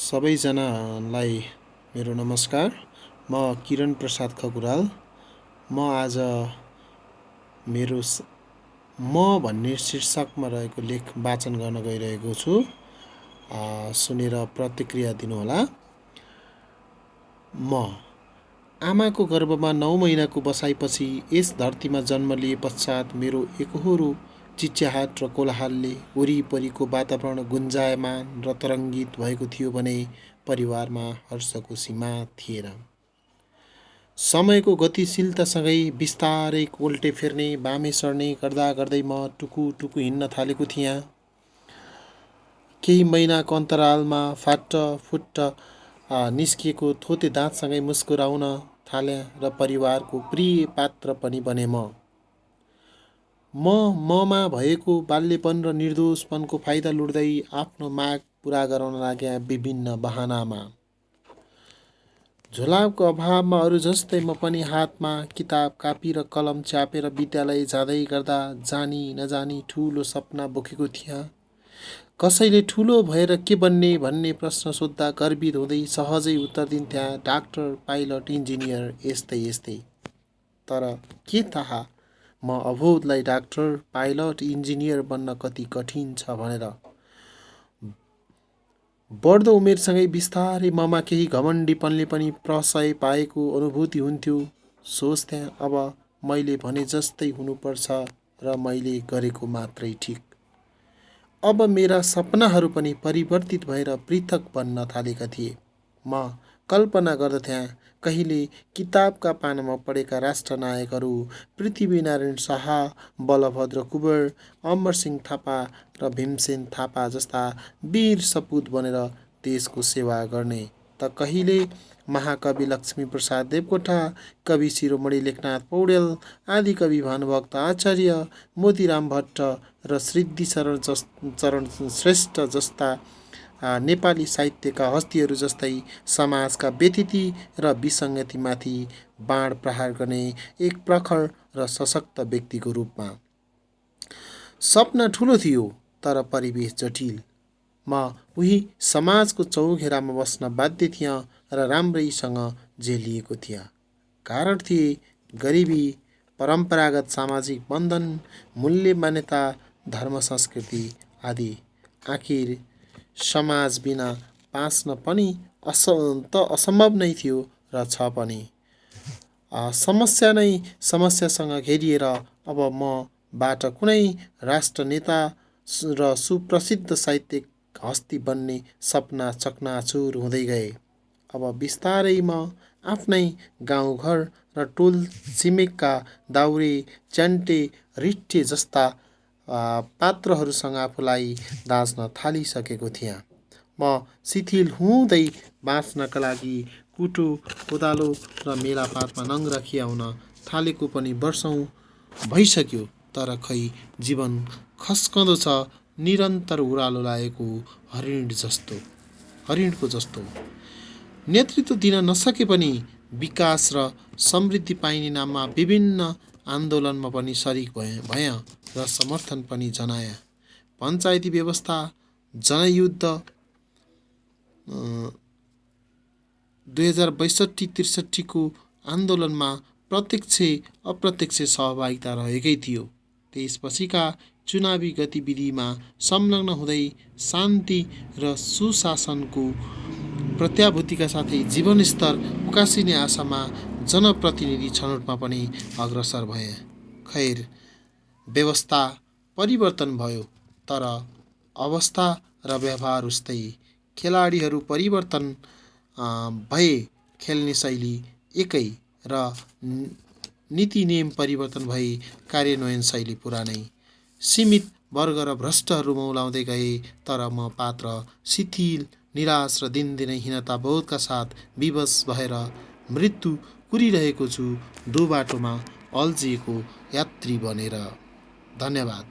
सबैजनालाई मेरो नमस्कार। म किरण प्रसाद खकुराल। म आज मेरो म भन्ने शीर्षकमा रहेको लेख वाचन गर्न गइरहेको छु। सुनेर प्रतिक्रिया दिनुहोला। म आमाको गर्भमा 9 महिनाको बसाइपछि यस धरतीमा जन्म लिए पश्चात मेरो एकहोरो चिच्याहाट र कोलाहलले वरिपरिको वातावरण गुन्जायमान र तरङ्गित भएको थियो भने परिवारमा हर्षको सीमा थिएन। समयको गतिशीलतासँगै बिस्तारै कोल्टे फेर्ने बामे सर्ने गर्दा गर्दै म टुकु हिँड्न थालेको थिएँ। केही महिनाको अन्तरालमा फाटफुट निस्किएको थोते दाँतसँगै मुस्कुराउन थाले र परिवारको प्रिय पात्र पनि बने। ममा भएको बाल्यपन र निर्दोषपनको फाइदा लुट्दै आफ्नो माग पूरा गराउन लागे विभिन्न बहानामा। झोलाको अभावमा अरू जस्तै म पनि हातमा किताब कापी र कलम च्यापेर विद्यालय जाँदै गर्दा जानी नजानी ठुलो सपना बोकेको थिएँ। कसैले ठुलो भएर के बन्ने भन्ने प्रश्न सोद्धा गर्वित हुँदै सहजै उत्तर दिन्थे, डाक्टर, पाइलट, इन्जिनियर, यस्तै। तर के थाहा म अबोधलाई डाक्टर, पाइलट, इन्जिनियर बन्न कति कठिन छ भनेर। बढ्दो उमेरसँगै बिस्तारै ममा केही घमण्डीपनले पनि प्रशय पाएको अनुभूति हुन्थ्यो। सोच्थेँ अब मैले भने जस्तै हुनुपर्छ र मैले गरेको मात्रै ठिक। अब मेरा सपनाहरू पनि परिवर्तित भएर पृथक बन्न थालेका थिए। म कल्पना गर्दथेँ कहिले किताबका पानामा पढेका राष्ट्रनायकहरू पृथ्वीनारायण शाह, बलभद्र कुँवर, अमरसिंह थापा र भीमसेन थापा जस्ता वीर सपुत बनेर देशको सेवा गर्ने, त कहिले महाकवि लक्ष्मीप्रसाद देवकोटा, कवि शिरोमणि लेखनाथ पौड्याल, आदि कवि भानुभक्त आचार्य, मोतीराम भट्ट र सिद्धिचरण श्रेष्ठ जस्ता नेपाली साहित्यका हस्तीहरू जस्तै समाजका व्यथिति र विसङ्गतिमाथि बाण प्रहार गर्ने एक प्रखर र सशक्त व्यक्तिको रूपमा। सपना ठुलो थियो तर परिवेश जटिल। म उही समाजको चौघेरामा बस्न बाध्य थिएँ र राम्रैसँग झेलिएको थिएँ। कारण थिए गरिबी, परम्परागत सामाजिक बन्धन, मूल्य मान्यता, धर्म संस्कृति आदि। आखिर समाज बिना बाँच्न पनि असम्भव नै थियो र छ पनि। समस्या नै समस्यासँग घेरिएर अब मबाट कुनै राष्ट्रनेता र सुप्रसिद्ध साहित्यिक हस्ती बन्ने सपना चकनाचुर हुँदै गए। अब बिस्तारै म आफ्नै गाउँघर र टोल छिमेकका दाउरे, च्यान्टे, रिट्ठे जस्ता पात्रहरूसँग आफूलाई दाँच्न थालिसकेको थिएँ। म शिथिल हुँदै बाँच्नका लागि कुटो, कोदालो र मेलापातमा नङ्ग्रा खियाउन थालेको पनि वर्षौँ भइसक्यो। तर खै जीवन खस्कँदो छ निरन्तर ओह्रालो लागेको हरिणको जस्तो। नेतृत्व दिन नसके पनि विकास र समृद्धि पाइने नाममा विभिन्न आन्दोलनमा पनि सरिक भएँ र समर्थन पनि जनाएँ। पञ्चायती व्यवस्था, जनयुद्ध, 2062-63 को आन्दोलनमा प्रत्यक्ष अप्रत्यक्ष सहभागिता रहेकै थियो। त्यसपछिका चुनावी गतिविधिमा संलग्न हुँदै शान्ति र सुशासनको प्रत्याभूतिका साथै जीवनस्तर उकासिने आशामा जनप्रतिनिधि छनौटमा पनि अग्रसर भएँ। खैर, व्यवस्था परिवर्तन भयो तर अवस्था र व्यवहार उस्तै। खेलाडीहरू परिवर्तन भए, खेल्ने शैली एकै, र नीति नियम परिवर्तन भई कार्यान्वयन शैली पुरानै। सीमित वर्ग र भ्रष्टहरू मौलाउँदै गए तर म पात्र शिथिल, निराश र दिनदिनै हीनता बोधका साथ विवश भएर मृत्यु कुरिरहेको छु, दो बाटोमा अल्झिएको यात्री बनेर। धन्यवाद।